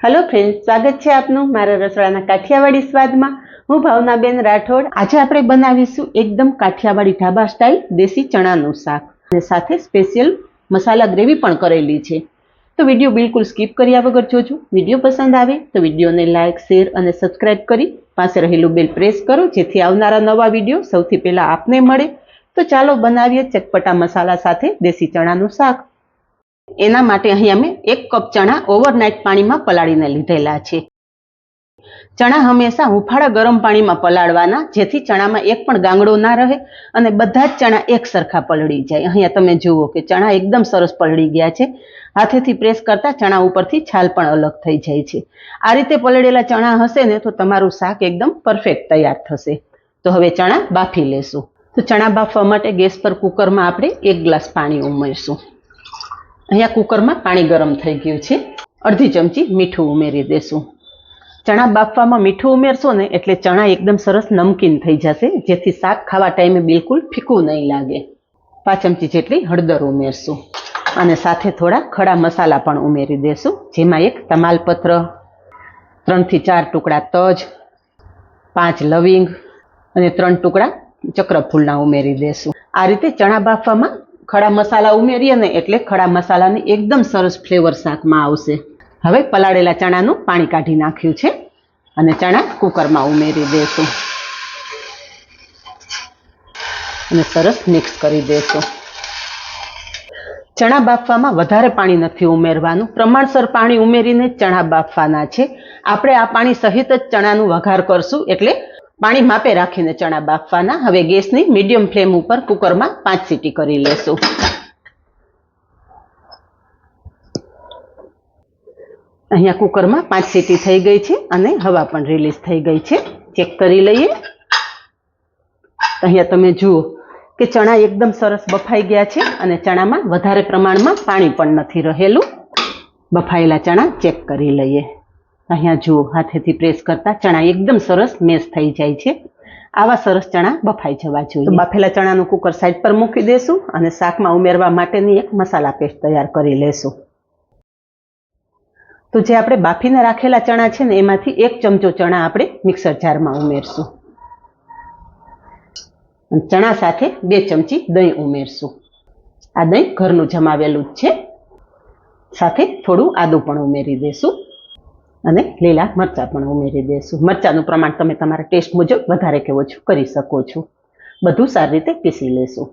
Hello friends, स्वागत है आपनु मारा रसोड़ाना काठियावाड़ी स्वादमां। हूँ भावनाबेन राठोड। आज आपणे बनावीशुं एकदम काठियावाड़ी ढाबा स्टाइल देसी चणानुं शाक अने साथे स्पेशियल मसाला ग्रेवी पण करेली छे। तो विडियो बिल्कुल स्कीप कर्या वगर जोजो। विडियो पसंद आवे तो विडियोने लाइक, शेर अने सब्सक्राइब करी पासे रहेलुं बेल प्रेस करो जेथी आवनारा नवा विडियो सौथी पहेला आपने मळे। तो चालो बनावीए चटपटा मसाला साथे देसी चणानुं शाक। एना माटे अहीं अमे 1 कप चणा ओवरनाइट पाणी में पलाळीने लीधेला छे। चणा हमेशा हुंफाळा गरम पाणी में पलाळवाना जेथी चणा में एक पण गांगड़ो ना रहे अने बधा ज चणा एक सरखा पलળી जाय। अहींया तमे जुओ के चणा एकदम सरस पलળી गया छे। हाथेथी प्रेस करता चणा उपरथी छाल पण अलग थई जाय छे। आ रीते पलळेला चणा हशे ने तो तमारुं शाक एकदम परफेक्ट तैयार थशे। तो हवे चणा बाफी लेशुं। तो चणा बाफवा माटे गैस पर कुकर में आपणे 1 ग्लास पाणी उमेरशुं। अहींया कुकर में पाणी गरम थई गयुं छे। अर्धी चमची मीठुं उमेरी देशुं। चणा बाफवामां मीठुं उमेरशो ने एटले चणा एकदम सरस नमकीन थई जशे जेथी शाक खावा टाइमे बिल्कुल फीकું नहीं लागे। 5 चमची जेटली हळदर उमेरशुं अने साथे थोड़ा खड़ा मसाला पण उमेरी देशुं जेमां 1 तमालपत्र, 3 થી 4 टुकड़ा तज, 5 लविंग अने 3 टुकड़ा चक्रफूलना उमेरी देशुं। आ रीते चणा बाफवामां खड़ा मसाला उमेरीए ने एटले खड़ा मसालानी एकदम सरस फ्लेवर शाकमां आवशे। हवे पलाळेला चणानुं पाणी काढी नाख्युं छे अने चणा कुकरमां उमेरी देशुं अने सरस मिक्स करी देशुं। चणा बाफवामां वधारे पाणी नथी उमेरवानुं, प्रमाणसर पाणी उमेरीने चणा बाफवाना छे। आपणे आ पाणी सहित ज चणानुं वघार करशुं एटले पाणी मापे राखीने चणा बाफवाना। हवे गैसनी मीडियम फ्लेम उपर कुकर में 5 सीटी करी लेशुं। अहींया कुकर में 5 सीटी थई गई छे अने हवा पण रिलीज थई गई छे। चेक करी लईए। अहींया तमे जुओ के चणा एकदम सरस बफाई गया छे अने चणा में वधारे प्रमाण में पाणी पण नथी रहेलुं। बफायेला चणा चेक करी लईए। अहींया जुओ हाथेथी प्रेस करता चणा एकदम सरस मेश थई जाय छे। आवा सरस चणा बफाई जवा जोईए। तो बाफेला चणानुं कुकर साइड पर मूकी देशुं अने शाकमां उमेरवा माटेनी एक मसाला पेस्ट तैयार करी लेशुं। तो जे आपणे बाफीने राखेला चणा छे ने एमांथी 1 चमचो चणा आपणे मिक्सर जारमां उमेरशुं अने चणा साथे 2 चमची दહીં उमेरशुं। आ दહીં घरनुं जमावेલું ज छे। साथे थोडું आदું पण उमेरी देशुं અને લીલા મરચાં પણ ઉમેરી દેશું। મરચાંનું પ્રમાણ તમે તમારા ટેસ્ટ મુજબ વધારે કે ઓછું કરી શકો છો। બધું સારી રીતે પીસી લેશું।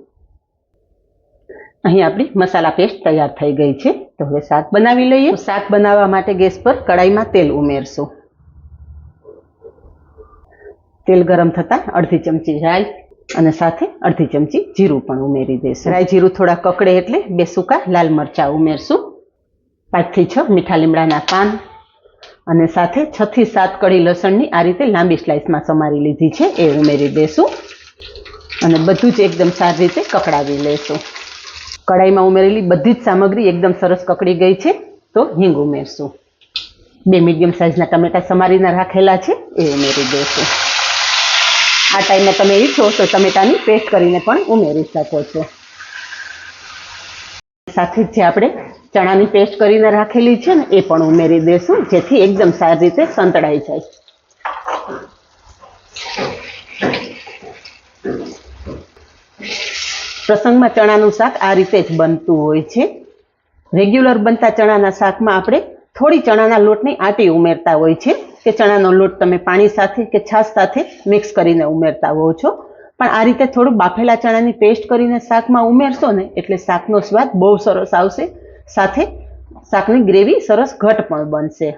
અહીં આપણી મસાલા પેસ્ટ તૈયાર થઈ ગઈ છે। તો હવે શાક બનાવી લઈએ। તો શાક બનાવવા માટે ગેસ પર કડાઈમાં તેલ ઉમેરશું। તેલ ગરમ થતાં અડધી ચમચી રાઈ અને સાથે અડધી ચમચી જીરું પણ ઉમેરી દેશું। રાઈ જીરું થોડા કકડે એટલે 2 સૂકા લાલ મરચાં ઉમેરશું। 5 થી 6 મીઠા લીમડાના પાન અને સાથે 6 થી 7 કળી લસણની આ રીતે લાંબી સ્લાઇસમાં સમારી લીધી છે એ ઉમેરી દેશું અને બધું જ એકદમ સારી રીતે કકડાવી લેશું। કડાઈમાં ઉમેરેલી બધી જ સામગ્રી એકદમ સરસ કકડી ગઈ છે। તો હિંગ ઉમેરશું। 2 મીડિયમ સાઇઝના ટમેટા સમારીને રાખેલા છે એ ઉમેરી દેશું। આ ટાઈમે તમે ઈચ્છો તો ટમેટાની પેસ્ટ કરીને પણ ઉમેરી શકો છો। સાથે જ જે આપણે ચણાની પેસ્ટ કરીને રાખેલી છે ને એ પણ ઉમેરી દેશું જેથી એકદમ સારી રીતે સંતળાઈ જાય। પ્રસંગમાં ચણાનું શાક આ રીતે જ બનતું હોય છે। રેગ્યુલર બનતા ચણાના શાકમાં આપણે થોડી ચણાના લોટની આટી ઉમેરતા હોય છે કે ચણાનો લોટ તમે પાણી સાથે કે છાશ સાથે મિક્સ કરીને ઉમેરતા હો છો, પણ આ રીતે થોડું બાફેલા ચણાની પેસ્ટ કરીને શાકમાં ઉમેરશો ને એટલે શાકનો સ્વાદ બહુ સરસ આવશે। સાથે શાકની ગ્રેવી સરસ ઘટ પણ બનશે।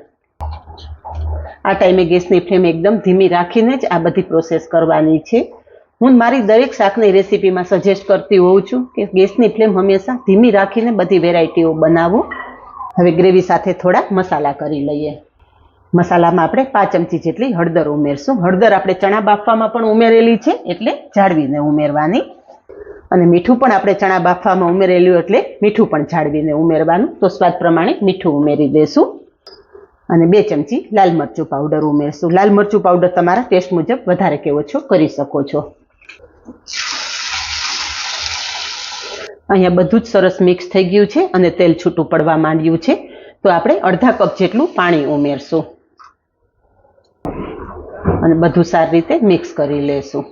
આ ટાઈમે ગેસની ફ્લેમ એકદમ ધીમી રાખીને જ આ બધી પ્રોસેસ કરવાની છે। હું મારી દરેક શાકની રેસીપીમાં સજેસ્ટ કરતી હોઉં છું કે ગેસની ફ્લેમ હંમેશા ધીમી રાખીને બધી વેરાયટીઓ બનાવો। હવે ગ્રેવી સાથે થોડા મસાલા કરી લઈએ। મસાલામાં આપણે 5 ચમચી જેટલી હળદર ઉમેરશું। હળદર આપણે ચણા બાફવામાં પણ ઉમેરેલી છે એટલે જાળવીને ઉમેરવાની અને મીઠું પણ આપણે ચણા બાફવામાં ઉમેરેલું એટલે મીઠું પણ જાળવીને ઉમેરવાનું। તો સ્વાદ પ્રમાણે મીઠું ઉમેરી દેશું અને 2 ચમચી લાલ મરચું પાવડર ઉમેરશું। લાલ મરચું પાવડર તમારા ટેસ્ટ મુજબ વધારે કે ઓછો કરી શકો છો। અહીંયા બધું જ સરસ મિક્સ થઈ ગયું છે અને તેલ છૂટું પડવા માંડ્યું છે। તો આપણે અડધા કપ જેટલું પાણી ઉમેરશું અને બધું સારી રીતે મિક્સ કરી લેશું.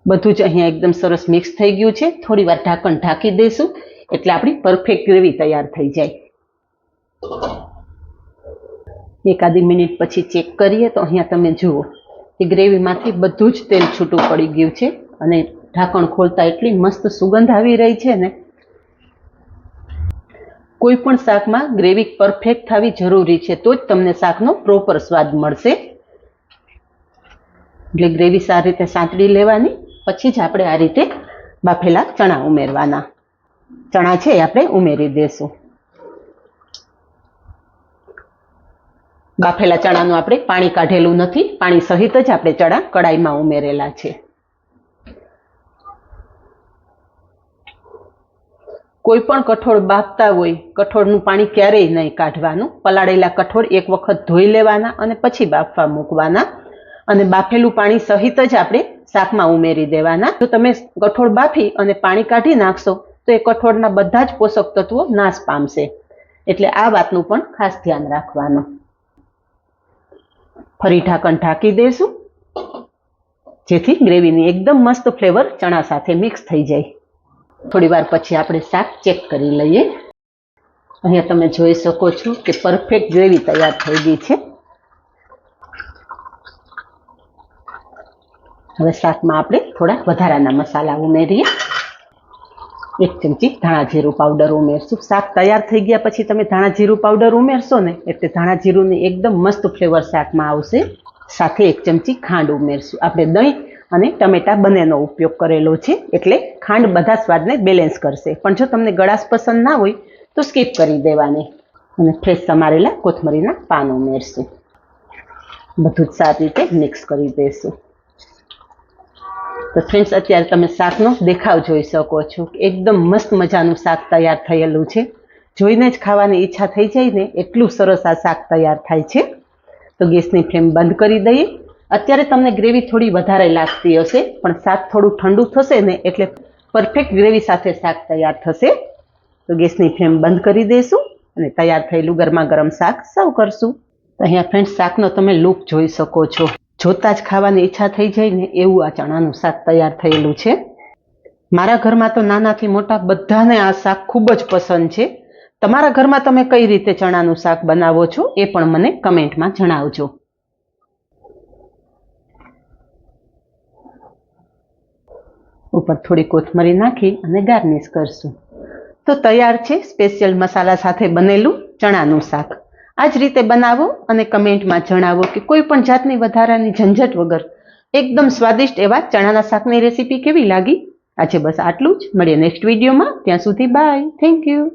બધું જ અહીંયા એકદમ સરસ મિક્સ થઈ ગયું છે. થોડી વાર ઢાંકણ ઢાંકી દઈશું એટલે આપણી પરફેક્ટ ગ્રેવી તૈયાર થઈ જાય. એકાદી મિનિટ પછી ચેક કરીએ તો અહીંયા તમે જુઓ કે ગ્રેવીમાંથી બધું જ તેલ છૂટું પડી ગયું છે અને ઢાંકણ ખોલતા એટલી મસ્ત સુગંધ આવી રહી છે ને. કોઈ પણ શાકમાં ગ્રેવી પરફેક્ટ થવી જરૂરી છે, તો જ તમને શાકનો પ્રોપર સ્વાદ મળશે. એટલે ગ્રેવી સારી રીતે સાંતળી લેવાની, પછી જ આપણે આ રીતે બાફેલા ચણા ઉમેરવાના. ચણા છે એ આપણે ઉમેરી દેશું. બાફેલા ચણાનું આપણે પાણી કાઢેલું નથી, પાણી સહિત જ આપણે ચણા કડાઈમાં ઉમેરેલા છે. કોઈ પણ કઠોળ બાફતા હોય, કઠોળનું પાણી ક્યારેય નહીં કાઢવાનું. પલાળેલા કઠોળ એક વખત ધોઈ લેવાના અને પછી બાફવા મૂકવાના અને બાફેલું પાણી સહિત જ આપણે શાકમાં ઉમેરી દેવાના. જો તમે કઠોળ બાફી અને પાણી કાઢી નાખશો તો એ કઠોળના બધા જ પોષક તત્વો નાશ પામશે. એટલે આ વાતનું પણ ખાસ ધ્યાન રાખવાનું. ફરી ઢાંકણ ઢાંકી દઈશું જેથી ગ્રેવીની એકદમ મસ્ત ફ્લેવર ચણા સાથે મિક્સ થઈ જાય. થોડી વાર પછી આપણે શાક ચેક કરી લઈએ. અહીંયા તમે જોઈ શકો છો કે પરફેક્ટ ગ્રેવી તૈયાર થઈ ગઈ છે. હવે શાકમાં આપણે થોડા વધારાના મસાલા ઉમેરીએ. 1 ચમચી ધાણા જીરું પાવડર ઉમેરશું. શાક તૈયાર થઈ ગયા પછી તમે ધાણા જીરું પાવડર ઉમેરશો ને એટલે ધાણા જીરુંની એકદમ મસ્ત ફ્લેવર શાકમાં આવશે. સાથે 1 ચમચી ખાંડ ઉમેરશું. આપણે દહીં અને ટમેટા બંનેનો ઉપયોગ કરેલો છે એટલે ખાંડ બધા સ્વાદને બેલેન્સ કરશે. પણ જો તમને ગળાશ પસંદ ના હોય તો સ્કીપ કરી દેવાની. અને ફ્રેશ સમારેલા કોથમરીના પાન ઉમેરશું. બધું જ સારી રીતે મિક્સ કરી દઈશું. તો ફ્રેન્ડ્સ, અત્યારે તમે શાકનો દેખાવ જોઈ શકો છો. એકદમ મસ્ત મજાનું શાક તૈયાર થયેલું છે. જોઈને જ ખાવાની ઈચ્છા થઈ જાય ને એટલું સરસ આ શાક તૈયાર થાય છે. તો ગેસની ફ્લેમ બંધ કરી દઈએ. અત્યારે તમને ગ્રેવી થોડી વધારે લાગતી હશે, પણ શાક થોડું ઠંડુ થશે ને એટલે પરફેક્ટ ગ્રેવી સાથે શાક તૈયાર થશે. તો ગેસની ફ્લેમ બંધ કરી દઈશું અને તૈયાર થયેલું ગરમા ગરમ શાક સર્વ કરશું. તો અહીંયા ફ્રેન્ડ્સ, શાકનો તમે લુક જોઈ શકો છો. જોતા જ ખાવાની ઈચ્છા થઈ જાય ને એવું આ ચણાનું શાક તૈયાર થયેલું છે. મારા ઘરમાં તો નાનાથી મોટા બધાને આ શાક ખૂબ જ પસંદ છે. તમારા ઘરમાં તમે કઈ રીતે ચણાનું શાક બનાવો છો એ પણ મને કમેન્ટમાં જણાવજો. ઉપર થોડી કોથમરી નાખી અને ગાર્નિશ કરશું. તો તૈયાર છે સ્પેશિયલ મસાલા સાથે બનેલું ચણાનું શાક. આ જ રીતે બનાવો અને કમેન્ટમાં જણાવો કે કોઈ પણ જાતની વધારાની ઝંઝટ વગર એકદમ સ્વાદિષ્ટ એવા ચણાના શાકની રેસીપી કેવી લાગી. આજે બસ આટલું જ. મળીએ નેક્સ્ટ વિડીયોમાં. ત્યાં સુધી બાય. Thank you.